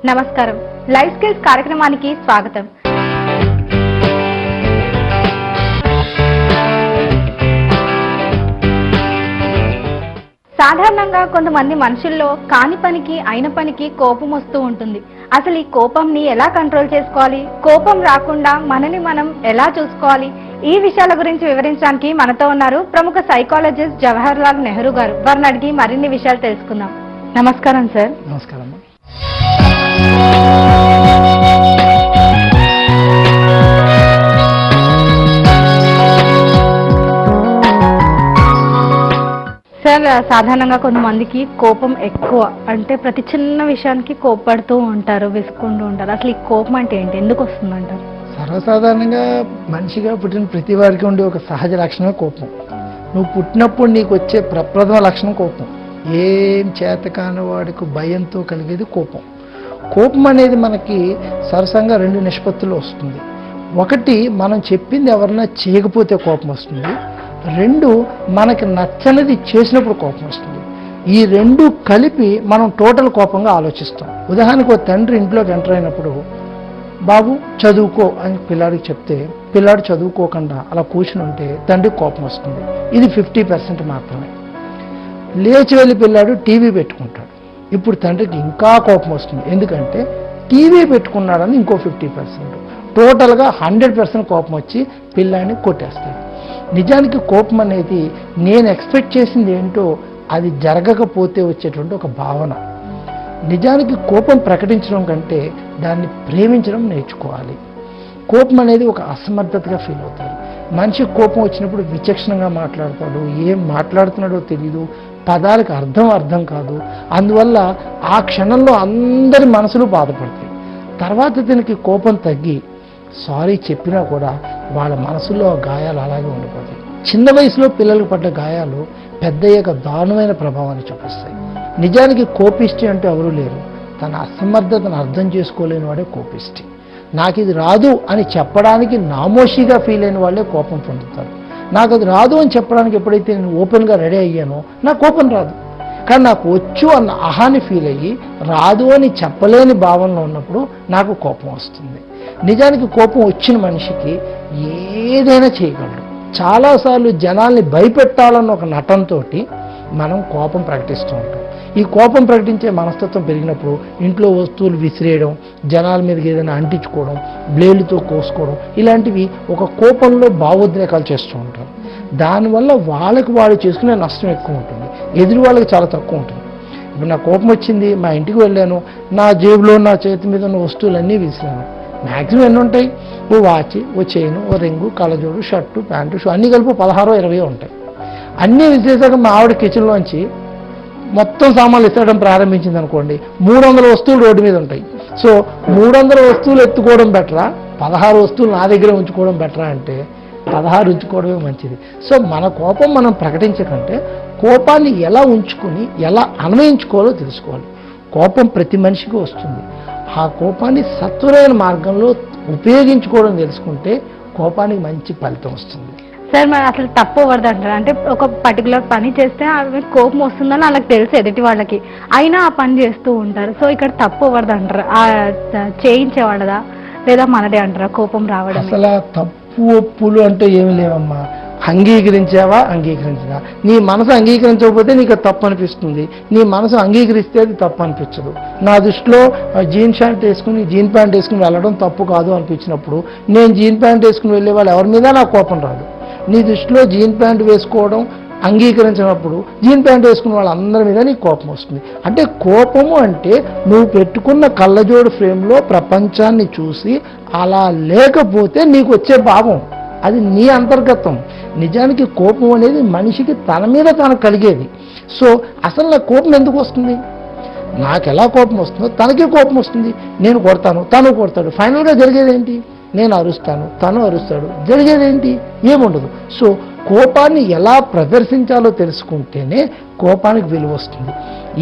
నమస్కారం. Life skills కార్యక్రమానికి స్వాగతం. సాధారణంగా కొంతమంది మనుషుల్లో కాని పనికి అయిన పనికి కోపం వస్తూ ఉంటుంది. అసలు ఈ కోపంని ఎలా కంట్రోల్ చేసుకోవాలి, కోపం రాకుండా మనని మనం ఎలా చూసుకోవాలి, ఈ విషయాల గురించి వివరించడానికి మనతో ఉన్నారు ప్రముఖ సైకాలజిస్ట్ జవహర్ లాల్ నెహ్రూ గారు. వారిని అడిగి మరిన్ని విషయాలు తెలుసుకుందాం. నమస్కారం సార్. నమస్కారం. సార్, సాధారణంగా కొంతమందికి కోపం ఎక్కువ, అంటే ప్రతి చిన్న విషయానికి కోపడుతూ ఉంటారు, విసుకుంటూ ఉంటారు. అసలు ఈ కోపం అంటే ఏంటి, ఎందుకు వస్తుందంటారు? సర్వసాధారణంగా మనిషిగా పుట్టిన ప్రతి వారికి ఉండే ఒక సహజ లక్షణమే కోపం. నువ్వు పుట్టినప్పుడు నీకు వచ్చే ప్రప్రథమ లక్షణం కోపం. ఏం చేత కాని వాడికి భయంతో కలిగేది కోపం. కోపం అనేది మనకి సరసంగా రెండు నిష్పత్తులు వస్తుంది. ఒకటి, మనం చెప్పింది ఎవరన్నా చేయకపోతే కోపం వస్తుంది. రెండు, మనకి నచ్చనిది చేసినప్పుడు కోపం వస్తుంది. ఈ రెండు కలిపి మనం టోటల్ కోపంగా ఆలోచిస్తాం. ఉదాహరణకు ఒక తండ్రి ఇంట్లోకి ఎంటర్ అయినప్పుడు బాబు చదువుకో అని పిల్లాడికి చెప్తే పిల్లాడు చదువుకోకుండా అలా కూర్చుని ఉంటే తండ్రికి కోపం వస్తుంది. ఇది 50% మాత్రమే. లేచి వెళ్ళి పిల్లాడు టీవీ పెట్టుకుంటాడు. ఇప్పుడు తండ్రికి ఇంకా కోపం వస్తుంది. ఎందుకంటే టీవీ పెట్టుకున్నాడని ఇంకో 50%. టోటల్గా 100% కోపం వచ్చి పిల్లాడిని కొట్టేస్తాడు. నిజానికి కోపం అనేది నేను ఎక్స్పెక్ట్ చేసింది ఏంటో అది జరగకపోతే వచ్చేటువంటి ఒక భావన. నిజానికి కోపం ప్రకటించడం కంటే దాన్ని ప్రేమించడం నేర్చుకోవాలి. కోపం అనేది ఒక అసమర్థతగా ఫీల్ అవుతారు. మనిషి కోపం వచ్చినప్పుడు విచక్షణంగా మాట్లాడతాడు, ఏం మాట్లాడుతున్నాడో తెలియదు, పదాలకు అర్థం కాదు. అందువల్ల ఆ క్షణంలో అందరి మనసులు బాధపడతాయి. తర్వాత దీనికి కోపం తగ్గి సారీ చెప్పినా కూడా వాళ్ళ మనసులో గాయాలు అలాగే ఉండిపోతాయి. చిన్న వయసులో పిల్లలకు పడ్డ గాయాలు పెద్దయ్యాక దారుణమైన ప్రభావాన్ని చూపిస్తాయి. నిజానికి కోపిష్టి అంటే ఎవరూ లేరు. తన అసమర్థతను అర్థం చేసుకోలేని వాడే కోపిష్టి. నాకు ఇది రాదు అని చెప్పడానికి నామోషిగా ఫీల్ అయిన వాళ్ళే కోపం పొందుతారు. నాకు అది రాదు అని చెప్పడానికి ఎప్పుడైతే నేను ఓపెన్గా రెడీ అయ్యానో నాకు కోపం రాదు. కానీ నాకు వచ్చు అన్న అహాన్ని ఫీల్ అయ్యి రాదు అని చెప్పలేని భావనలో ఉన్నప్పుడు నాకు కోపం వస్తుంది. నిజానికి కోపం వచ్చిన మనిషికి ఏదైనా చేయగలడు. చాలాసార్లు జనాల్ని భయపెట్టాలన్న ఒక నటంతో మనం కోపం ప్రకటిస్తూ ఉంటాం. ఈ కోపం ప్రకటించే మనస్తత్వం పెరిగినప్పుడు ఇంట్లో వస్తువులు విసిరేయడం, జనాల మీదకి ఏదైనా అంటించుకోవడం, బ్లేడ్లతో కోసుకోవడం, ఇలాంటివి ఒక కోపంలో భావోద్రేకాలు చేస్తూ ఉంటారు. దానివల్ల వాళ్ళకి వాళ్ళు చేసుకునే నష్టం ఎక్కువ ఉంటుంది, ఎదురు వాళ్ళకి చాలా తక్కువ ఉంటుంది. ఇప్పుడు నా కోపం వచ్చింది, మా ఇంటికి వెళ్ళాను, నా జేబులో నా చేతి మీద ఉన్న వస్తువులన్నీ విసిరాను. మ్యాక్సిమం ఎన్ని ఉంటాయి? ఓ వాచ్, ఓ చైను, ఓ రింగు, కళ్ళజోడు, షర్టు, ప్యాంటు, షూ అన్నీ కలిపి 16-20 ఉంటాయి. అన్నీ విసిరేసాక మా ఆవిడ కిచెన్లోంచి మొత్తం సామాన్లు ఎత్తడం ప్రారంభించింది అనుకోండి, 300 వస్తువులు రోడ్డు మీద ఉంటాయి. సో 300 వస్తువులు ఎత్తుకోవడం బెటరా, 16 వస్తువులు నా దగ్గర ఉంచుకోవడం బెటరా అంటే 16 ఉంచుకోవడమే మంచిది. సో మన కోపం మనం ప్రకటించకంటే కోపాన్ని ఎలా ఉంచుకొని ఎలా అన్వయించుకోవాలో తెలుసుకోవాలి. కోపం ప్రతి మనిషికి వస్తుంది. ఆ కోపాన్ని సత్వరైన మార్గంలో ఉపయోగించుకోవడం తెలుసుకుంటే కోపానికి మంచి ఫలితం వస్తుంది. సార్, మరి అసలు తప్పు ఎవరిది అంటారు? అంటే ఒక పర్టికులర్ పని చేస్తే కోపం వస్తుందని వాళ్ళకి తెలుసు ఎదుటి వాళ్ళకి, అయినా ఆ పని చేస్తూ ఉంటారు. సో ఇక్కడ తప్పు ఎవరిది అంటారు? చేయించేవాళ్ళదా లేదా మనదే అంటారా కోపం రావడం? అసలు తప్పు ఒప్పులు అంటే ఏమి లేవమ్మా. అంగీకరించావా, అంగీకరించదా. నీ మనసు అంగీకరించకపోతే నీకు తప్పు అనిపిస్తుంది, నీ మనసు అంగీకరిస్తే అది తప్పు అనిపించదు. నా దృష్టిలో జీన్ ప్యాంట్ వేసుకుని వెళ్ళడం తప్పు కాదు అనిపించినప్పుడు నేను జీన్ ప్యాంట్ వేసుకుని వెళ్ళే వాళ్ళు ఎవరి మీద నాకు కోపం రాదు. నీ దృష్టిలో జీన్ ప్యాంట్ వేసుకోవడం అంగీకరించినప్పుడు జీన్ ప్యాంట్ వేసుకున్న వాళ్ళందరి మీద నీకు కోపం వస్తుంది. అంటే కోపము అంటే నువ్వు పెట్టుకున్న కళ్ళజోడు ఫ్రేమ్లో ప్రపంచాన్ని చూసి అలా లేకపోతే నీకు వచ్చే భావం, అది నీ అంతర్గతం. నిజానికి కోపం అనేది మనిషికి తన మీద తనకు కలిగేది. సో అసలు నాకు కోపం ఎందుకు వస్తుంది? నాకు ఎలా కోపం వస్తుందో తనకి కోపం వస్తుంది. నేను కొడతాను, తను కొడతాడు. ఫైనల్గా జరిగేది ఏంటి? నేను అరుస్తాను, తను అరుస్తాడు. జరిగేది ఏంటి? ఏముండదు. సో కోపాన్ని ఎలా ప్రదర్శించాలో తెలుసుకుంటేనే కోపానికి విలువ వస్తుంది.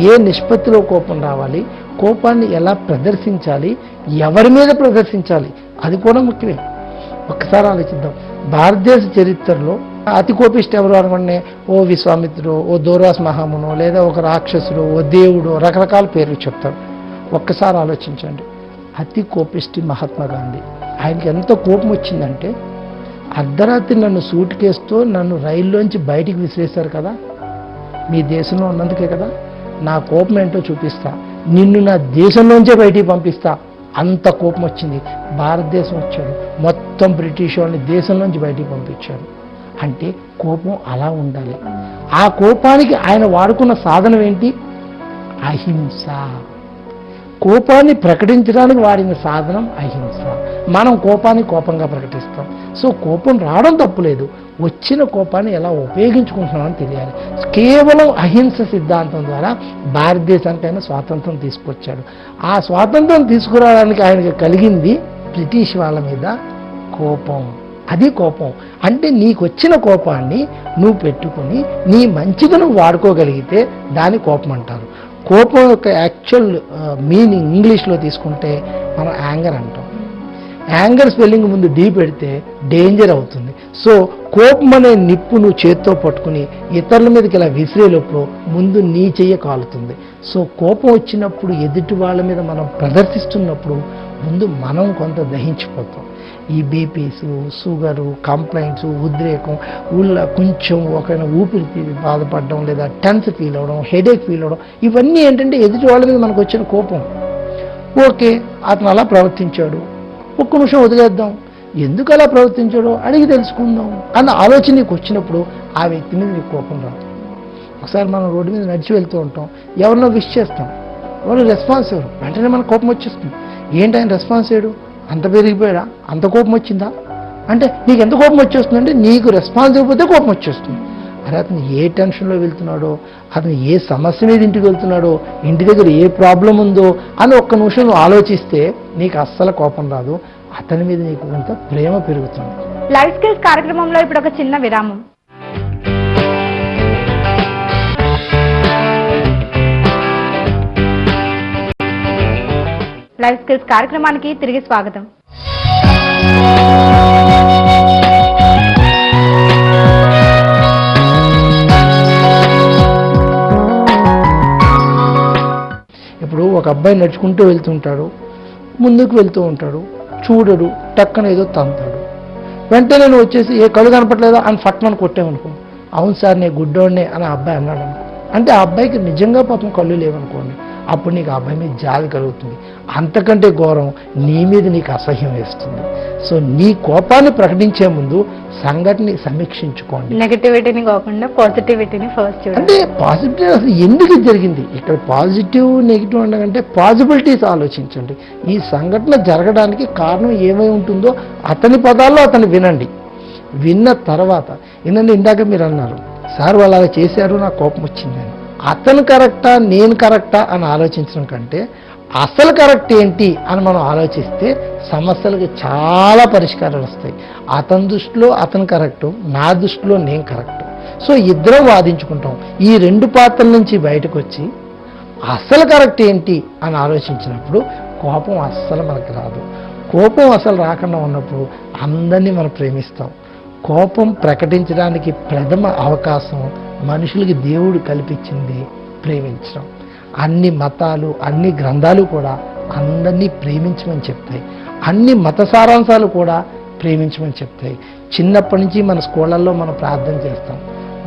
ఏ నిష్పత్తిలో కోపం రావాలి, కోపాన్ని ఎలా ప్రదర్శించాలి, ఎవరి మీద ప్రదర్శించాలి, అది కూడా ముఖ్యమే. ఒక్కసారి ఆలోచిద్దాం. భారతదేశ చరిత్రలో అతి కోపిష్టి ఎవరు అనుకోండి, ఓ విశ్వామిత్రుడు, ఓ దూర్వాస మహామునో, లేదా ఒక రాక్షసుడు, ఓ దేవుడు, రకరకాల పేర్లు చెప్తారు. ఒక్కసారి ఆలోచించండి. అతి కోపిష్టి మహాత్మా గాంధీ, ఆయనకి ఎంత కోపం వచ్చిందంటే అర్ధరాత్రి నన్ను సూట్ కేసుతో నన్ను రైల్లోంచి బయటికి విసిరేశారు కదా, మీ దేశంలో ఉన్నందుకే కదా, నా కోపం ఏంటో చూపిస్తా, నిన్ను నా దేశంలోంచే బయటికి పంపిస్తా, అంత కోపం వచ్చింది. భారతదేశం వచ్చాడు, మొత్తం బ్రిటిష్ వాళ్ళని దేశంలోంచి బయటికి పంపించాడు. అంటే కోపం అలా ఉండాలి. ఆ కోపానికి ఆయన వాడుకున్న సాధనం ఏంటి? అహింస. కోపాన్ని ప్రకటించడానికి వాడిన సాధనం అహింస. మనం కోపాన్ని కోపంగా ప్రకటిస్తాం. సో కోపం రావడం తప్పులేదు, వచ్చిన కోపాన్ని ఎలా ఉపయోగించుకుంటున్నామని తెలియాలి. కేవలం అహింస సిద్ధాంతం ద్వారా భారతదేశానికి ఆయన స్వాతంత్రం తీసుకొచ్చాడు. ఆ స్వాతంత్రం తీసుకురావడానికి ఆయనకు కలిగింది బ్రిటిష్ వాళ్ళ మీద కోపం. అది కోపం. అంటే నీకు వచ్చిన కోపాన్ని నువ్వు పెట్టుకుని నీ మంచిగా నువ్వు వాడుకోగలిగితే దాన్ని కోపం అంటారు. కోపం యొక్క యాక్చువల్ మీనింగ్ ఇంగ్లీష్లో తీసుకుంటే మనం యాంగర్ అంటాం. యాంగర్ స్పెల్లింగ్ ముందు డీ పెడితే డేంజర్ అవుతుంది. సో కోపం అనే నిప్పు నువ్వు చేత్తో పట్టుకుని ఇతరుల మీదకి ఇలా విసిరేలోపు ముందు నీ చెయ్య కాలుతుంది. సో కోపం వచ్చినప్పుడు ఎదుటి వాళ్ళ మీద మనం ప్రదర్శిస్తున్నప్పుడు ముందు మనం కొంత దహించిపోతాం. ఈ బీపీస్, షుగరు, కంప్లైంట్స్, ఉద్రేకం, ఊళ్ళో కొంచెం ఒకరిని ఊపిరి బాధపడడం, లేదా టెన్స్ ఫీల్ అవ్వడం, హెడేక్ ఫీల్ అవ్వడం, ఇవన్నీ ఏంటంటే ఎదుటి వాళ్ళ మీద మనకు వచ్చిన కోపం. ఓకే, అతను అలా ప్రవర్తించాడు, ఒక్క నిమిషం వదిలేద్దాం, ఎందుకు అలా ప్రవర్తించాడో అడిగి తెలుసుకుందాం అన్న ఆలోచన నీకు వచ్చినప్పుడు ఆ వ్యక్తి మీద నీకు కోపం రాదు. ఒకసారి మనం రోడ్డు మీద నడిచి వెళ్తూ ఉంటాం, ఎవరినో విష్ చేస్తాం, ఎవరు రెస్పాన్స్ ఎవరు, వెంటనే మనకు కోపం వచ్చేస్తుంది. ఏంటి ఆయన రెస్పాన్స్ చేయడు, అంత పెరిగిపోయాడా, అంత కోపం వచ్చిందా అంటే నీకు ఎంత కోపం వచ్చేస్తుందంటే నీకు రెస్పాన్స్ ఇవ్వకపోతే కోపం వచ్చేస్తుంది. అరే అతను ఏ టెన్షన్లో వెళ్తున్నాడో, అతను ఏ సమస్య మీద ఇంటికి వెళ్తున్నాడో, ఇంటి దగ్గర ఏ ప్రాబ్లం ఉందో అని ఒక్క నిమిషం నువ్వు ఆలోచిస్తే నీకు అస్సలు కోపం రాదు, అతని మీద నీకు కొంత ప్రేమ పెరుగుతుంది. లైఫ్ స్కిల్స్ కార్యక్రమంలో ఇప్పుడు ఒక చిన్న విరామం. లైఫ్ స్కిల్స్ కార్యక్రమానికి తిరిగి స్వాగతం. ఇప్పుడు ఒక అబ్బాయి నడుచుకుంటూ వెళ్తుంటాడు, ముందుకు వెళ్తూ ఉంటాడు, చూడడు, టక్కన ఏదో తంతాడు, వెంటనే నువ్వు వచ్చేసి ఏ కళ్ళు కనపట్లేదా అని ఫట్మని కొట్టామనుకో, అవును సార్ నేను గుడ్డోడినే అని ఆ అబ్బాయి అన్నాడు అనుకో, అంటే ఆ అబ్బాయికి నిజంగా పాపం కళ్ళు లేవనుకోండి, అప్పుడు నీకు ఆ అబ్బాయి మీద జాలి కలుగుతుంది. అంతకంటే ఘోరం నీ మీద నీకు అసహ్యం వేస్తుంది. సో నీ కోపాన్ని ప్రకటించే ముందు సంఘటనని సమీక్షించుకోండి. నెగటివిటీని కాకుండా పాజిటివిటీని ఫస్ట్ చూడండి. అంటే పాజిటివ్ అసలు ఎందుకు జరిగింది, ఇక్కడ పాజిటివ్ నెగిటివ్ అంటే పాసిబిలిటీస్ ఆలోచించండి. ఈ సంఘటన జరగడానికి కారణం ఏమై ఉంటుందో అతని పదాల్లో అతను వినండి. విన్న తర్వాత ఏంటంటే ఇందాక మీరు అన్నారు సార్ వాళ్ళు అలా చేశారు నాకు కోపం వచ్చిందని, అతను కరెక్టా నేను కరెక్టా అని ఆలోచించడం కంటే అసలు కరెక్ట్ ఏంటి అని మనం ఆలోచిస్తే సమస్యలకు చాలా పరిష్కారాలు వస్తాయి. అతని దృష్టిలో అతను కరెక్టు, నా దృష్టిలో నేను కరెక్టు. సో ఇద్దరం వాదించుకుంటాం. ఈ రెండు పాత్రల నుంచి బయటకు వచ్చి అసలు కరెక్ట్ ఏంటి అని ఆలోచించినప్పుడు కోపం అస్సలు మనకు రాదు. కోపం అసలు రాకుండా ఉన్నప్పుడు అందరినీ మనం ప్రేమిస్తాం. కోపం ప్రకటించడానికి ప్రథమ అవకాశం మనుషులకి దేవుడు కల్పించింది ప్రేమించడం. అన్ని మతాలు, అన్ని గ్రంథాలు కూడా అందరినీ ప్రేమించమని చెప్తాయి. అన్ని మత సారాంశాలు కూడా ప్రేమించమని చెప్తాయి. చిన్నప్పటి నుంచి మన స్కూళ్ళల్లో మనం ప్రార్థన చేస్తాం,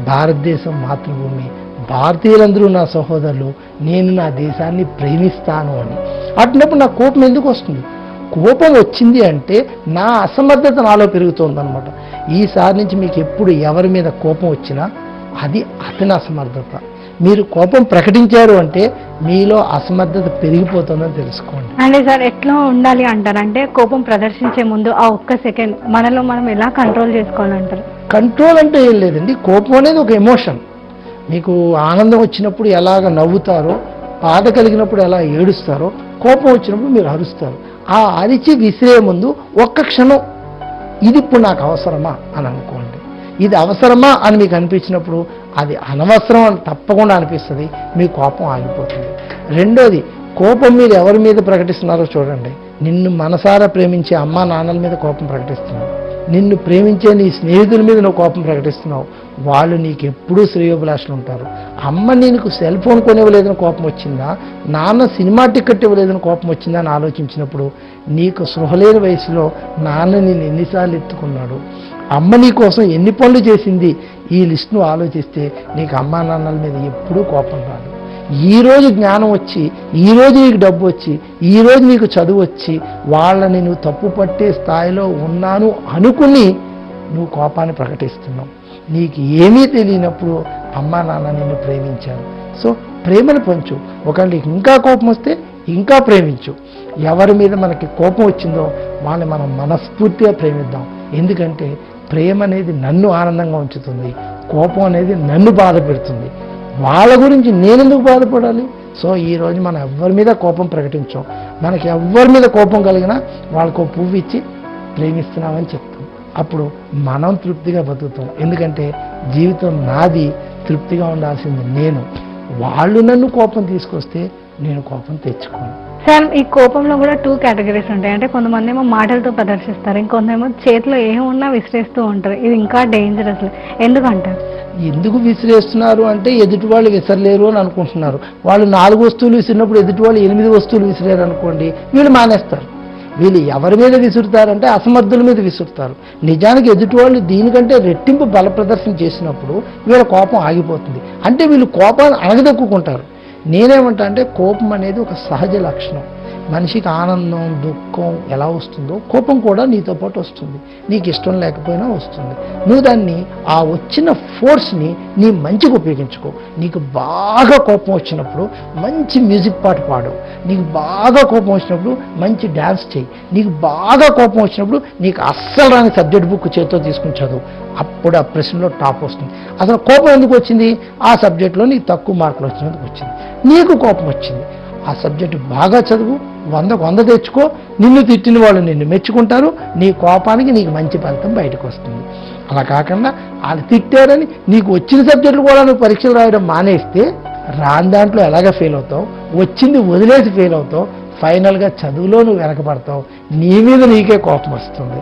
భారతదేశం మాతృభూమి, భారతీయులందరూ నా సహోదరులు, నేను నా దేశాన్ని ప్రేమిస్తాను అని. అటున్నప్పుడు నా కోపం ఎందుకు వస్తుంది? కోపం వచ్చింది అంటే నా అసమర్థత నాలో పెరుగుతుందన్నమాట. ఈసారి నుంచి మీకు ఎప్పుడు ఎవరి మీద కోపం వచ్చినా అది అతని అసమర్థత. మీరు కోపం ప్రకటించారు అంటే మీలో అసమర్థత పెరిగిపోతుందని తెలుసుకోండి. అంటే సార్ ఎట్లా ఉండాలి అంటారంటే కోపం ప్రదర్శించే ముందు ఆ ఒక్క సెకండ్ మనలో మనం ఎలా కంట్రోల్ చేసుకోవాలంటారు? కంట్రోల్ అంటే ఏం లేదండి, కోపం అనేది ఒక ఎమోషన్. మీకు ఆనందం వచ్చినప్పుడు ఎలాగ నవ్వుతారో, బాధ కలిగినప్పుడు ఎలా ఏడుస్తారో, కోపం వచ్చినప్పుడు మీరు అరుస్తారు. ఆ అరిచి విసిరే ముందు ఒక్క క్షణం ఇది ఇప్పుడు నాకు అవసరమా అని అనుకోండి. ఇది అవసరమా అని మీకు అనిపించినప్పుడు అది అనవసరం అని తప్పకుండా అనిపిస్తుంది, మీ కోపం ఆగిపోతుంది. రెండోది, కోపం మీరు ఎవరి మీద ప్రకటిస్తున్నారో చూడండి. నిన్ను మనసారా ప్రేమించే అమ్మా నాన్నల మీద కోపం ప్రకటిస్తున్నారు, నిన్ను ప్రేమించే నీ స్నేహితుల మీద నువ్వు కోపం ప్రకటిస్తున్నావు, వాళ్ళు నీకు ఎప్పుడూ శ్రేయోభిలాషులు ఉంటారు. అమ్మ నీకు సెల్ ఫోన్ కొనివ్వలేదని కోపం వచ్చిందా, నాన్న సినిమా టికెట్ ఇవ్వలేదని కోపం వచ్చిందా అని ఆలోచించినప్పుడు నీకు సృహలేని వయసులో నాన్న నేను ఎన్నిసార్లు ఎత్తుకున్నాడు, అమ్మ నీ కోసం ఎన్ని పనులు చేసింది, ఈ లిస్టును ఆలోచిస్తే నీకు అమ్మా నాన్నల మీద ఎప్పుడూ కోపం రాదు. ఈరోజు జ్ఞానం వచ్చి, ఈరోజు నీకు డబ్బు వచ్చి, ఈరోజు నీకు చదువు వచ్చి వాళ్ళని నువ్వు తప్పు పట్టే స్థాయిలో ఉన్నాను అనుకుని నువ్వు కోపాన్ని ప్రకటిస్తున్నావు. నీకు ఏమీ తెలియనప్పుడు అమ్మా నాన్న నిన్ను ప్రేమించారు. సో ప్రేమను పంచు. ఒకవేళ నీకు ఇంకా కోపం వస్తే ఇంకా ప్రేమించు. ఎవరి మీద మనకి కోపం వచ్చిందో వాళ్ళని మనం మనస్ఫూర్తిగా ప్రేమిద్దాం. ఎందుకంటే ప్రేమ అనేది నన్ను ఆనందంగా ఉంచుతుంది, కోపం అనేది నన్ను బాధ పెడుతుంది. వాళ్ళ గురించి నేనెందుకు బాధపడాలి? సో ఈరోజు మనం ఎవరి మీద కోపం ప్రకటించాం. మనకి ఎవరి మీద కోపం కలిగినా వాళ్ళకు పువ్వు ఇచ్చి ప్రేమిస్తున్నామని చెప్తాం. అప్పుడు మనం తృప్తిగా బతుకుతాం. ఎందుకంటే జీవితం నాది, తృప్తిగా ఉండాల్సింది నేను. వాళ్ళు నన్ను కోపం తీసుకొస్తే నేను కోపం తెచ్చుకోను. సార్, ఈ కోపంలో కూడా 2 కేటగిరీస్ ఉంటాయి. అంటే కొంతమంది ఏమో మాటలతో ప్రదర్శిస్తారు, ఇంకొంతేమో చేతిలో ఏమున్నా విసిరేస్తూ ఉంటారు. ఇది ఇంకా డేంజరస్. ఎందుకంటారు? ఎందుకు విసిరేస్తున్నారు అంటే ఎదుటి వాళ్ళు విసరలేరు అని అనుకుంటున్నారు. వాళ్ళు 4 వస్తువులు విసిరినప్పుడు ఎదుటి వాళ్ళు 8 వస్తువులు విసిరారు అనుకోండి, వీళ్ళు మానేస్తారు. వీళ్ళు ఎవరి మీద విసురుతారంటే అసమర్థుల మీద విసురుతారు. నిజానికి ఎదుటి వాళ్ళు దీనికంటే రెట్టింపు బల ప్రదర్శన చేసినప్పుడు వీళ్ళ కోపం ఆగిపోతుంది. అంటే వీళ్ళు కోపాన్ని అణగదొక్కుంటారు. నేనేమంటా అంటే కోపం అనేది ఒక సహజ లక్షణం. మనిషికి ఆనందం, దుఃఖం ఎలా వస్తుందో కోపం కూడా నీతో పాటు వస్తుంది. నీకు ఇష్టం లేకపోయినా వస్తుంది. నువ్వు దాన్ని, ఆ వచ్చిన ఫోర్స్ని నీ మంచిగా ఉపయోగించుకో. నీకు బాగా కోపం వచ్చినప్పుడు మంచి మ్యూజిక్ పాట పాడు. నీకు బాగా కోపం వచ్చినప్పుడు మంచి డ్యాన్స్ చేయి. నీకు బాగా కోపం వచ్చినప్పుడు నీకు అస్సలు రాని సబ్జెక్ట్ బుక్ చేతితో తీసుకుని చదువు. అప్పుడు ఆ ప్రశ్నలో టాప్ వస్తుంది. అసలు కోపం ఎందుకు వచ్చింది? ఆ సబ్జెక్ట్లో నీకు తక్కువ మార్కులు వచ్చినందుకు వచ్చింది. నీకు కోపం వచ్చింది, ఆ సబ్జెక్టు బాగా చదువు, 100కు 100 తెచ్చుకో. నిన్ను తిట్టిన వాళ్ళు నిన్ను మెచ్చుకుంటారు. నీ కోపానికి నీకు మంచి ఫలితం బయటకు వస్తుంది. అలా కాకుండా వాళ్ళు తిట్టారని నీకు వచ్చిన సబ్జెక్టులు కూడా నువ్వు పరీక్షలు రాయడం మానేస్తే రాని దాంట్లో ఎలాగ ఫెయిల్ అవుతావు, వచ్చింది వదిలేసి ఫెయిల్ అవుతావు, ఫైనల్గా చదువులో నువ్వు వెనకబడతావు, నీ మీద నీకే కోపం వస్తుంది.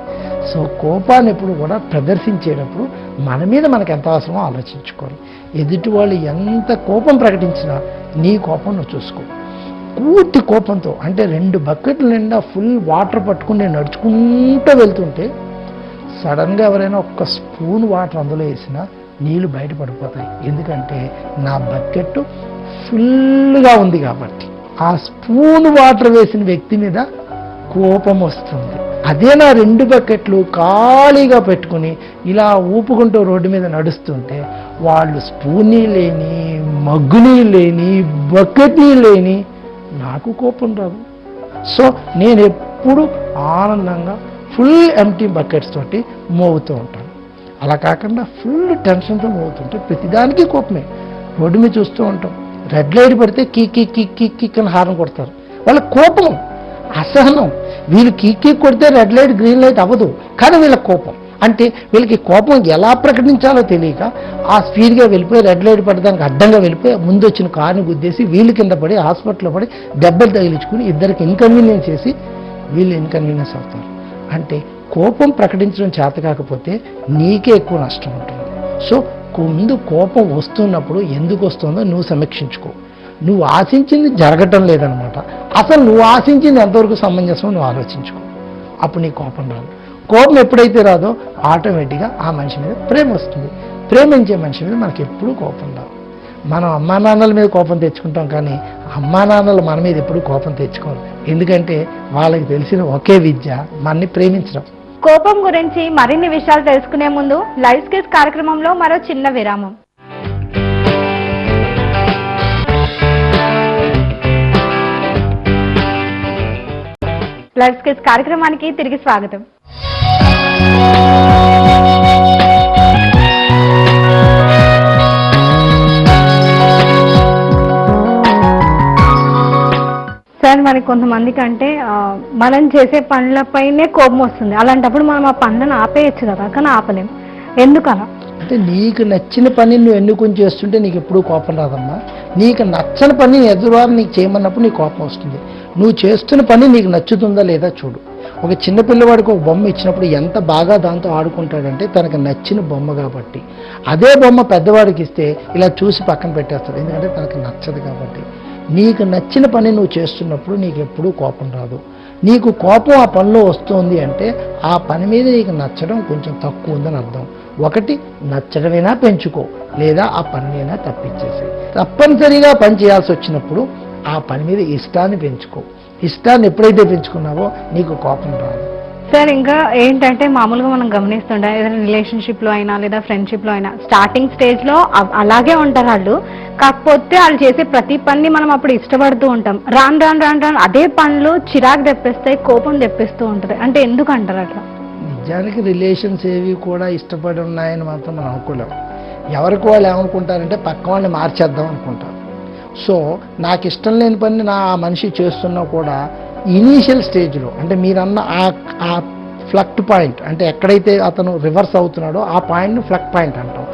సో కోపాన్ని ఎప్పుడు కూడా ప్రదర్శించేటప్పుడు మన మీద మనకు ఎంత అవసరమో ఆలోచించుకోవాలి. ఎదుటి వాళ్ళు ఎంత కోపం ప్రకటించినా నీ కోపం నువ్వు చూసుకో. పూర్తి కోపంతో, అంటే 2 బకెట్ల నిండా ఫుల్ వాటర్ పట్టుకుని నేను నడుచుకుంటూ వెళ్తుంటే సడన్గా ఎవరైనా ఒక్క స్పూన్ వాటర్ అందులో వేసినా నీళ్ళు బయట పడిపోతాయి. ఎందుకంటే నా బకెట్ ఫుల్గా ఉంది కాబట్టి. ఆ స్పూన్ వాటర్ వేసిన వ్యక్తి మీద కోపం వస్తుంది. అదే నా 2 బకెట్లు ఖాళీగా పెట్టుకుని ఇలా ఊపుకుంటూ రోడ్డు మీద నడుస్తుంటే వాళ్ళు స్పూన్ లేని, మగ్గుని లేని, బకెట్ లేని నాకు కోపం రాదు. సో నేను ఎప్పుడు ఆనందంగా ఫుల్ ఎంటీ బకెట్స్ తోటి మోగుతూ ఉంటాను. అలా కాకుండా ఫుల్ టెన్షన్తో మోగుతుంటే ప్రతిదానికి కోపమే. రోడ్డు మీద చూస్తూ ఉంటాం, రెడ్ లైట్ పడితే kick kick kick kick kick అని హార్న్ కొడతారు. వాళ్ళ కోపం, అసహనం. వీళ్ళు కిక్ కిక్ కొడితే రెడ్ లైట్ గ్రీన్ లైట్ అవ్వదు, కానీ వీళ్ళ కోపం. అంటే వీళ్ళకి కోపం ఎలా ప్రకటించాలో తెలియక ఆ స్పీడ్గా వెళ్ళిపోయి రెడ్ లైట్ పడడానికి అడ్డంగా వెళ్ళిపోయి ముందు వచ్చిన కార్ని గుద్దేసి వీళ్ళు కింద పడి హాస్పిటల్లో పడి దెబ్బలు తగిలించుకుని ఇద్దరికి ఇన్కన్వీనియన్స్ చేసి వీళ్ళు ఇన్కన్వీనియన్స్ అవుతారు. అంటే కోపం ప్రకటించడం చేత కాకపోతే నీకే ఎక్కువ నష్టం ఉంటుంది. సో ముందు కోపం వస్తున్నప్పుడు ఎందుకు వస్తుందో నువ్వు సమీక్షించుకో. నువ్వు ఆశించింది జరగటం లేదనమాట. అసలు నువ్వు ఆశించింది ఎంతవరకు సమంజసం నువ్వు ఆలోచించుకో. అప్పుడు నీ కోపం రాదు. కోపం ఎప్పుడైతే రాదో ఆటోమేటిక్గా ఆ మనిషి మీద ప్రేమ వస్తుంది. ప్రేమించే మనిషి మీద మనకి ఎప్పుడూ కోపం రాదు. మనం అమ్మా నాన్నల మీద కోపం తెచ్చుకుంటాం, కానీ అమ్మా నాన్నలు మన మీద ఎప్పుడూ కోపం తెచ్చుకోరు. ఎందుకంటే వాళ్ళకి తెలిసిన ఒకే విద్య మనని ప్రేమించడం. కోపం గురించి మరిన్ని విషయాలు తెలుసుకునే ముందు లైఫ్ స్కిల్స్ కార్యక్రమంలో మరో చిన్న విరామం. లైఫ్ స్కిల్స్ కార్యక్రమానికి తిరిగి స్వాగతం. సార్, మరి కొంతమందికి అంటే మనం చేసే పనులపైనే కోపం వస్తుంది. అలాంటప్పుడు మనం ఆ పనులను ఆపేయచ్చు కదా, కానీ ఆపలేం. ఎందుకలా? అంటే నీకు నచ్చిన పని నువ్వు ఎన్నుకొని చేస్తుంటే నీకు ఎప్పుడూ కోపం రాదమ్మా. నీకు నచ్చని పని ఎదురువారు నీకు చేయమన్నప్పుడు నీకు కోపం వస్తుంది. నువ్వు చేస్తున్న పని నీకు నచ్చుతుందా లేదా చూడు. ఒక చిన్న పిల్లవాడికి ఒక బొమ్మ ఇచ్చినప్పుడు ఎంత బాగా దాంతో ఆడుకుంటాడంటే తనకు నచ్చిన బొమ్మ కాబట్టి. అదే బొమ్మ పెద్దవాడికి ఇస్తే ఇలా చూసి పక్కన పెట్టేస్తాడు, ఎందుకంటే తనకు నచ్చదు కాబట్టి. నీకు నచ్చిన పని నువ్వు చేస్తున్నప్పుడు నీకు ఎప్పుడూ కోపం రాదు. నీకు కోపం ఆ పనిలో వస్తుంది అంటే ఆ పని మీద నీకు నచ్చడం కొంచెం తక్కువ ఉందని అర్థం. ఒకటి, నచ్చడమైనా పెంచుకో, లేదా ఆ పనినైనా తప్పించేసి. తప్పనిసరిగా పని చేయాల్సి వచ్చినప్పుడు ఆ పని మీద ఇష్టాన్ని పెంచుకో. ఇష్టాన్ని ఎప్పుడైతే పెంచుకున్నావో నీకు కోపం రాదు. సార్ ఇంకా ఏంటంటే మామూలుగా మనం గమనిస్తుంటాం, ఏదైనా రిలేషన్షిప్లో అయినా లేదా ఫ్రెండ్షిప్లో అయినా స్టార్టింగ్ స్టేజ్లో అలాగే ఉంటారు వాళ్ళు. కాకపోతే వాళ్ళు చేసే ప్రతి పని మనం అప్పుడు ఇష్టపడుతూ ఉంటాం. రాను రాను రాను రాను అదే పనులు చిరాకు తెప్పిస్తాయి, కోపం తెప్పిస్తూ ఉంటుంది. అంటే ఎందుకు అంటారు అట్లా? నిజానికి రిలేషన్స్ ఏవి కూడా ఇష్టపడి ఉన్నాయని మాత్రం మనం అనుకోలేం. ఎవరికి వాళ్ళు ఏమనుకుంటారంటే పక్క వాళ్ళని మార్చేద్దాం అనుకుంటారు. సో నాకు ఇష్టం లేని పని నా మనిషి చేస్తున్నా కూడా ఇనీషియల్ స్టేజ్లో, అంటే మీరన్న ఆ ఫ్లక్ట్ పాయింట్, అంటే ఎక్కడైతే అతను రివర్స్ అవుతున్నాడో ఆ పాయింట్ని ఫ్లక్ట్ పాయింట్ అంటాం.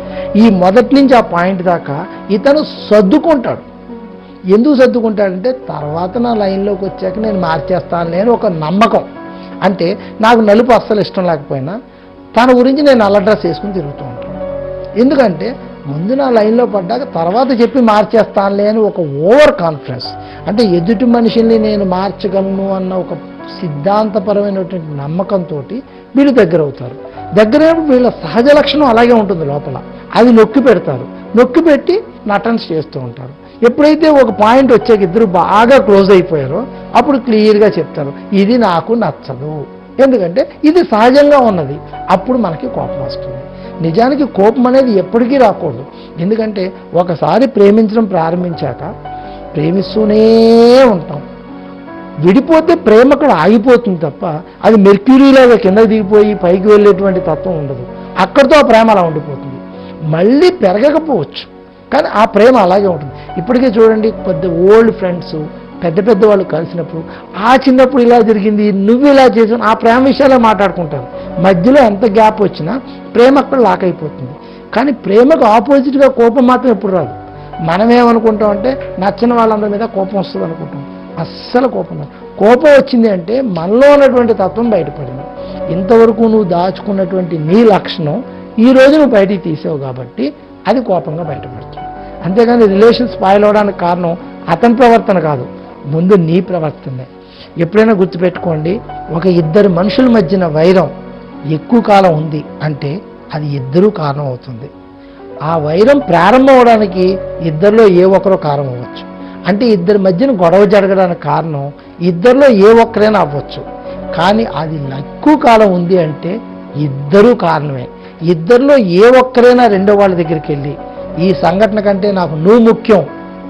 ఈ మొదటి నుంచి ఆ పాయింట్ దాకా ఇతను సర్దుకుంటాడు. ఎందుకు సర్దుకుంటాడంటే తర్వాత నా లైన్లోకి వచ్చాక నేను మార్చేస్తాను లేని ఒక నమ్మకం. అంటే నాకు నలుపు అస్సలు ఇష్టం లేకపోయినా తన గురించి నేను నల్ల డ్రెస్ వేసుకుని తిరుగుతూ ఉంటాను. ఎందుకంటే ముందు నా లైన్లో పడ్డాక తర్వాత చెప్పి మార్చేస్తానులే అని ఒక ఓవర్ కాన్ఫిడెన్స్. అంటే ఎదుటి మనిషిని నేను మార్చగలను అన్న ఒక సిద్ధాంతపరమైనటువంటి నమ్మకంతో వీళ్ళు దగ్గర అవుతారు. దగ్గరైనప్పుడు వీళ్ళ సహజ లక్షణం అలాగే ఉంటుంది లోపల. అది నొక్కి పెడతారు, నొక్కి పెట్టి నటన్స్ చేస్తూ ఉంటారు. ఎప్పుడైతే ఒక పాయింట్ వచ్చాక ఇద్దరు బాగా క్లోజ్ అయిపోయారో అప్పుడు క్లియర్గా చెప్తారు, ఇది నాకు నచ్చదు, ఎందుకంటే ఇది సహజంగా ఉన్నది. అప్పుడు మనకి కోపం వస్తుంది. నిజానికి కోపం అనేది ఎప్పటికీ రాకూడదు. ఎందుకంటే ఒకసారి ప్రేమించడం ప్రారంభించాక ప్రేమిస్తూనే ఉంటాం. విడిపోతే ప్రేమ అక్కడ ఆగిపోతుంది తప్ప అది మెర్క్యూరీలాగా కిందకి దిగిపోయి పైకి వెళ్ళేటువంటి తత్వం ఉండదు. అక్కడితో ఆ ప్రేమ అలా ఉండిపోతుంది. మళ్ళీ పెరగకపోవచ్చు, కానీ ఆ ప్రేమ అలాగే ఉంటుంది. ఇప్పటికే చూడండి, పెద్ద ఓల్డ్ ఫ్రెండ్స్, పెద్ద పెద్ద వాళ్ళు కలిసినప్పుడు ఆ చిన్నప్పుడు ఇలా జరిగింది, నువ్వు ఇలా చేసావు, ఆ ప్రేమ విషయాలే మాట్లాడుకుంటారు. మధ్యలో ఎంత గ్యాప్ వచ్చినా ప్రేమ అక్కడ లాక్ అయిపోతుంది. కానీ ప్రేమకు ఆపోజిట్గా కోపం మాత్రం ఎప్పుడు రాదు. మనమేమనుకుంటాం అంటే నచ్చిన వాళ్ళందరి మీద కోపం వస్తుంది అనుకుంటాం. అస్సలు కోపం రాదు. కోపం వచ్చింది అంటే మనలో ఉన్నటువంటి తత్వం బయటపడింది. ఇంతవరకు నువ్వు దాచుకున్నటువంటి నీ లక్షణం ఈ రోజు నువ్వు బయటికి తీసావు కాబట్టి అది కోపంగా బయటపడుతుంది. అంతేగాని రిలేషన్ స్పాయిల్ అవడానికి కారణం అతని ప్రవర్తన కాదు, ముందు నీ ప్రవర్తనే. ఎప్పుడైనా గుర్తుపెట్టుకోండి, ఒక ఇద్దరు మనుషుల మధ్యన వైరం ఎక్కువ కాలం ఉంది అంటే అది ఇద్దరూ కారణం అవుతుంది. ఆ వైరం ప్రారంభం అవడానికి ఇద్దరిలో ఏ ఒక్కరో కారణం అవ్వచ్చు. అంటే ఇద్దరి మధ్యన గొడవ జరగడానికి కారణం ఇద్దరిలో ఏ ఒక్కరైనా అవ్వచ్చు. కానీ అది ఎక్కువ కాలం ఉంది అంటే ఇద్దరూ కారణమే. ఇద్దరిలో ఏ ఒక్కరైనా రెండో వాళ్ళ దగ్గరికి వెళ్ళి ఈ సంఘటన కంటే నాకు నువ్వు ముఖ్యం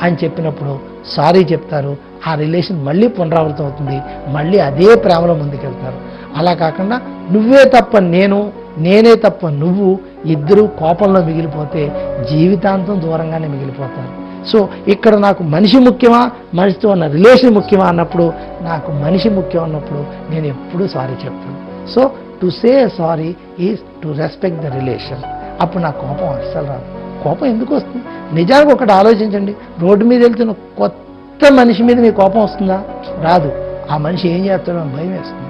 అని చెప్పినప్పుడు సారీ చెప్తారు. ఆ రిలేషన్ మళ్ళీ పునరావృతం అవుతుంది, మళ్ళీ అదే ప్రేమలో ముందుకెళ్తారు. అలా కాకుండా నువ్వే తప్ప నేను, నేనే తప్ప నువ్వు, ఇద్దరు కోపంలో మిగిలిపోతే జీవితాంతం దూరంగానే మిగిలిపోతారు. సో ఇక్కడ నాకు మనిషి ముఖ్యమా, మనిషితో ఉన్న రిలేషన్ ముఖ్యమా అన్నప్పుడు నాకు మనిషి ముఖ్యం అన్నప్పుడు నేను ఎప్పుడూ సారీ చెప్తాను. So to say sorry is to respect the relation. అప్పుడు నాకు కోపం అస్సలు రాదు. కోపం ఎందుకు వస్తుంది? నిజానికి ఒకటి ఆలోచించండి, రోడ్డు మీద వెళ్తున్న కొత్త మనిషి మీద మీకు కోపం వస్తుందా? రాదు. ఆ మనిషి ఏం చేస్తాడో అని భయం వేస్తుంది.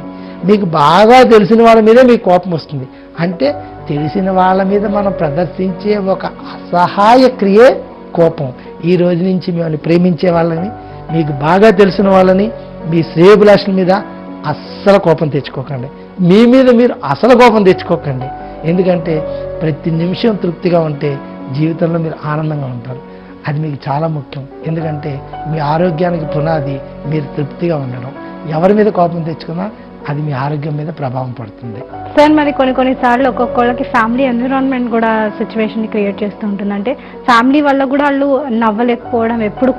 మీకు బాగా తెలిసిన వాళ్ళ మీదే మీకు కోపం వస్తుంది. అంటే తెలిసిన వాళ్ళ మీద మనం ప్రదర్శించే ఒక అసహాయ క్రియే కోపం. ఈ రోజు నుంచి మిమ్మల్ని ప్రేమించే వాళ్ళని, మీకు బాగా తెలిసిన వాళ్ళని, మీ శ్రేయభిలాషుల మీద అస్సలు కోపం తెచ్చుకోకండి. మీ మీద మీరు అసలు కోపం తెచ్చుకోకండి. ఎందుకంటే ప్రతి నిమిషం తృప్తిగా ఉంటే జీవితంలో మీరు ఆనందంగా ఉంటారు. అది మీకు చాలా ముఖ్యం. ఎందుకంటే మీ ఆరోగ్యానికి పునాది మీరు తృప్తిగా ఉండడం. ఎవరి మీద కోపం తెచ్చుకున్నా అది మీ ఆరోగ్యం మీద ప్రభావం పడుతుంది. సార్ మరి కొన్నిసార్లు ఒక్కొక్కళ్ళకి ఫ్యామిలీ ఎన్విరాన్మెంట్ కూడా సిచ్యువేషన్ క్రియేట్ చేస్తూ ఉంటుంది. అంటే ఫ్యామిలీ వల్ల కూడా వాళ్ళు నవ్వలేకపోవడం, ఎప్పుడు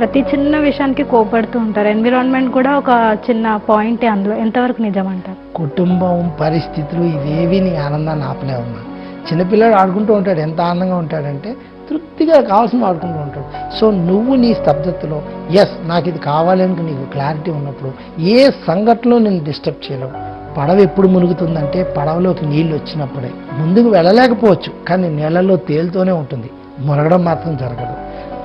ప్రతి చిన్న విషయానికి కోపడుతూ ఉంటారు. ఎన్విరాన్మెంట్ కూడా ఒక చిన్న పాయింటే అందులో. ఎంతవరకు నిజం అంటారు? కుటుంబం, పరిస్థితులు ఇవేవి నీ ఆనందాన్ని ఆపలే ఉన్నా. చిన్నపిల్లాడు ఆడుకుంటూ ఉంటాడు, ఎంత ఆనందంగా ఉంటాడంటే తృప్తిగా కావాల్సిన ఆడుకుంటూ ఉంటాడు. సో నువ్వు నీ స్తబ్దతలో ఎస్ నాకు ఇది కావాలని నీకు క్లారిటీ ఉన్నప్పుడు ఏ సంఘటనలో నేను డిస్టర్బ్ చేయలేవు. పడవ ఎప్పుడు మునుగుతుందంటే పడవలోకి నీళ్ళు వచ్చినప్పుడే. ముందుకు వెళ్ళలేకపోవచ్చు, కానీ నీళ్ళల్లో తేలుతూనే ఉంటుంది, మునగడం మాత్రం జరగదు.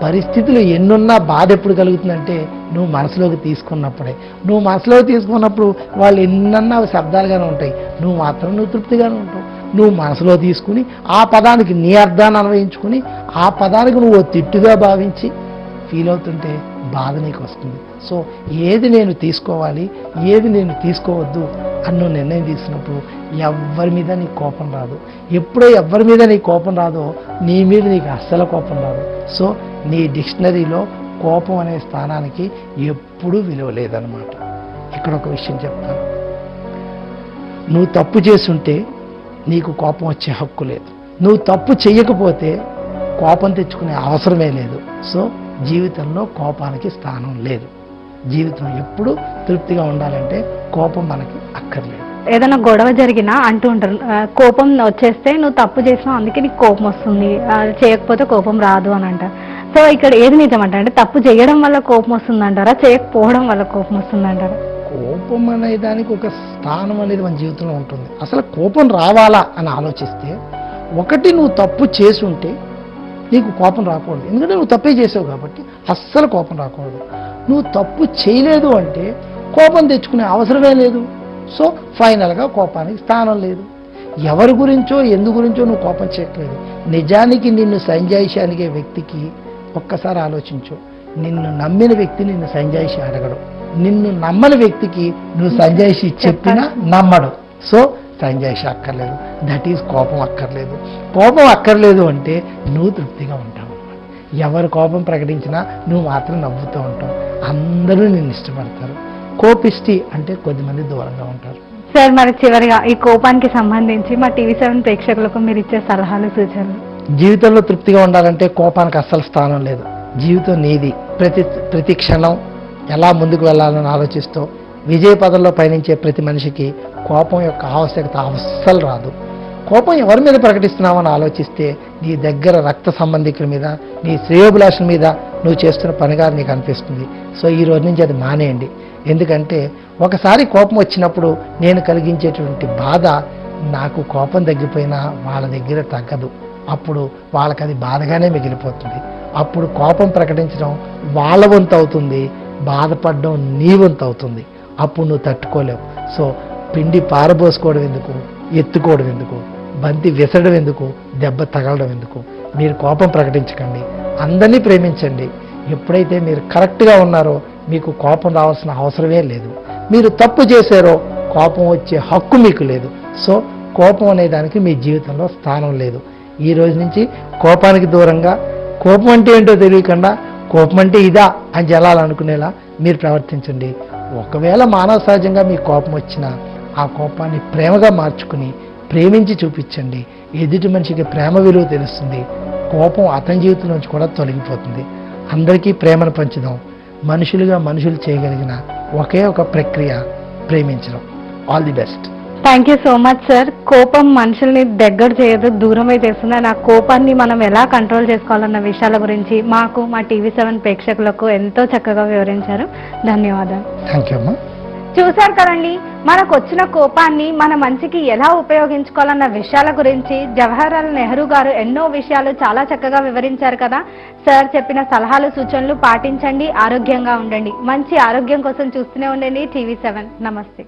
పరిస్థితులు ఎన్నున్నా బాధ ఎప్పుడు కలుగుతుందంటే నువ్వు మనసులోకి తీసుకున్నప్పుడే. నువ్వు మనసులోకి తీసుకున్నప్పుడు వాళ్ళు ఎన్నన్నా శబ్దాలుగానే ఉంటాయి, నువ్వు తృప్తిగానే ఉంటావు. నువ్వు మనసులో తీసుకుని ఆ పదానికి నీ అర్థాన్ని అన్వయించుకుని ఆ పదానికి నువ్వు తిట్టుగా భావించి ఫీల్ అవుతుంటే బాధ నీకు వస్తుంది. సో ఏది నేను తీసుకోవాలి, ఏది నేను తీసుకోవద్దు అన్న నిర్ణయం తీసుకున్నప్పుడు ఎవరి మీద నీకు కోపం రాదు. ఎప్పుడో ఎవరి మీద నీకు కోపం రాదో నీ మీద నీకు అస్సలు కోపం రాదు. సో నీ డిక్షనరీలో కోపం అనే స్థానానికి ఎప్పుడూ విలువ లేదనమాట. ఇక్కడ ఒక విషయం చెప్తాను, నువ్వు తప్పు చేసుంటే నీకు కోపం వచ్చే హక్కు లేదు. నువ్వు తప్పు చెయ్యకపోతే కోపం తెచ్చుకునే అవసరమే లేదు. సో జీవితంలో కోపానికి స్థానం లేదు. జీవితం ఎప్పుడు తృప్తిగా ఉండాలంటే కోపం మనకి అక్కర్లేదు. ఏదైనా గొడవ జరిగినా అంటూ ఉంటారు, కోపం వచ్చేస్తే నువ్వు తప్పు చేసినావు అందుకే నీకు కోపం వస్తుంది, చేయకపోతే కోపం రాదు అని అంటారు. సో ఇక్కడ ఏది నిజం అంటే తప్పు చేయడం వల్ల కోపం వస్తుందంటారా, చేయకపోవడం వల్ల కోపం వస్తుందంటారా? కోపం అనే దానికి ఒక స్థానం అనేది మన జీవితంలో ఉంటుంది. అసలు కోపం రావాలా అని ఆలోచిస్తే, ఒకటి నువ్వు తప్పు చేసి ఉంటే నీకు కోపం రాకూడదు, ఎందుకంటే నువ్వు తప్పే చేసావు కాబట్టి అస్సలు కోపం రాకూడదు. నువ్వు తప్పు చేయలేదు అంటే కోపం తెచ్చుకునే అవసరమే లేదు. సో ఫైనల్గా కోపానికి స్థానం లేదు. ఎవరి గురించో ఎందు గురించో నువ్వు కోపం చేయట్లేదు. నిజానికి నిన్ను సంజాయిషి అడిగే వ్యక్తికి ఒక్కసారి ఆలోచించు, నిన్ను నమ్మిన వ్యక్తి నిన్ను సంజాయిషి అడగడు, నిన్ను నమ్మని వ్యక్తికి నువ్వు సంజాయిషి చెప్పినా నమ్మడు. సో సంజాయిషి అక్కర్లేదు, దట్ ఈజ్ కోపం అక్కర్లేదు. కోపం అక్కర్లేదు అంటే నువ్వు తృప్తిగా ఉంటావు అన్నమాట. ఎవరు కోపం ప్రకటించినా నువ్వు మాత్రం నవ్వుతూ ఉంటావు, అందరూ నిన్ను ఇష్టపడతారు. కోపిష్టి అంటే కొద్దిమంది దూరంగా ఉంటారు. సార్ మరి చివరిగా ఈ కోపానికి సంబంధించి మా TV7 ప్రేక్షకులకు మీరు ఇచ్చే సలహాలు సూచనలు. జీవితంలో తృప్తిగా ఉండాలంటే కోపానికి అస్సలు స్థానం లేదు. జీవితం నీది. ప్రతి క్షణం ఎలా ముందుకు వెళ్ళాలని ఆలోచిస్తూ విజయ పదంలో పయనించే ప్రతి మనిషికి కోపం యొక్క ఆవశ్యకత అస్సలు రాదు. కోపం ఎవరి మీద ప్రకటిస్తున్నామని ఆలోచిస్తే నీ దగ్గర రక్త సంబంధికుల మీద, నీ శ్రేయోభిలాషుల మీద నువ్వు చేస్తున్న పనిగా నీకు అనిపిస్తుంది. సో ఈ రోజు నుంచి అది మానేయండి. ఎందుకంటే ఒకసారి కోపం వచ్చినప్పుడు నేను కలిగించేటువంటి బాధ నాకు కోపం తగ్గిపోయినా వాళ్ళ దగ్గర తగ్గదు. అప్పుడు వాళ్ళకి అది బాధగానే మిగిలిపోతుంది. అప్పుడు కోపం ప్రకటించడం వాళ్ళ వంతు అవుతుంది, బాధపడడం నీ వంతు అవుతుంది. అప్పుడు నువ్వు తట్టుకోలేవు. సో పిండి పారబోసుకోవడం ఎందుకు, ఎత్తుకోవడం ఎందుకు, బంతి విసరడం ఎందుకు, దెబ్బ తగలడం ఎందుకు? మీరు కోపం ప్రకటించకండి, అందరినీ ప్రేమించండి. ఎప్పుడైతే మీరు కరెక్ట్గా ఉన్నారో మీకు కోపం రావాల్సిన అవసరమే లేదు. మీరు తప్పు చేశారో కోపం వచ్చే హక్కు మీకు లేదు. సో కోపం అనే దానికి మీ జీవితంలో స్థానం లేదు. ఈ రోజు నుంచి కోపానికి దూరంగా, కోపం అంటే ఏంటో తెలియకుండా కోపం అంటే ఇదా అని జలాలనుకునేలా మీరు ప్రవర్తించండి. ఒకవేళ మానవ సహజంగా మీ కోపం వచ్చినా ఆ కోపాన్ని ప్రేమగా మార్చుకుని ప్రేమించి చూపించండి. ఎదుటి మనిషికి ప్రేమ విలువ తెలుస్తుంది. కోపం అతని జీవితం నుంచి కూడా తొలగిపోతుంది. అందరికీ ప్రేమను పంచుదాం. మనుషులుగా మనుషులు చేయగలిగిన ఒకే ఒక ప్రక్రియ ప్రేమించడం. All the best. Thank you so much sir. కోపం మనుషుల్ని దగ్గర చేయదు, దూరమే చేస్తుంది. ఆ కోపాన్ని మనం ఎలా కంట్రోల్ చేసుకోవాలన్న విషయాల గురించి మాకు, మా TV7 ప్రేక్షకులకు ఎంతో చక్కగా వివరించారు. ధన్యవాదాలు. థ్యాంక్ యూ అమ్మా. చూశారు కదండి, మనకు వచ్చిన కోపాన్ని మన మంచికి ఎలా ఉపయోగించుకోవాలన్న విషయాల గురించి జవహర్లాల్ నెహ్రూ గారు ఎన్నో విషయాలు చాలా చక్కగా వివరించారు కదా. సార్ చెప్పిన సలహాలు సూచనలు పాటించండి, ఆరోగ్యంగా ఉండండి. మంచి ఆరోగ్యం కోసం చూస్తూనే ఉండండి TV7. నమస్తే.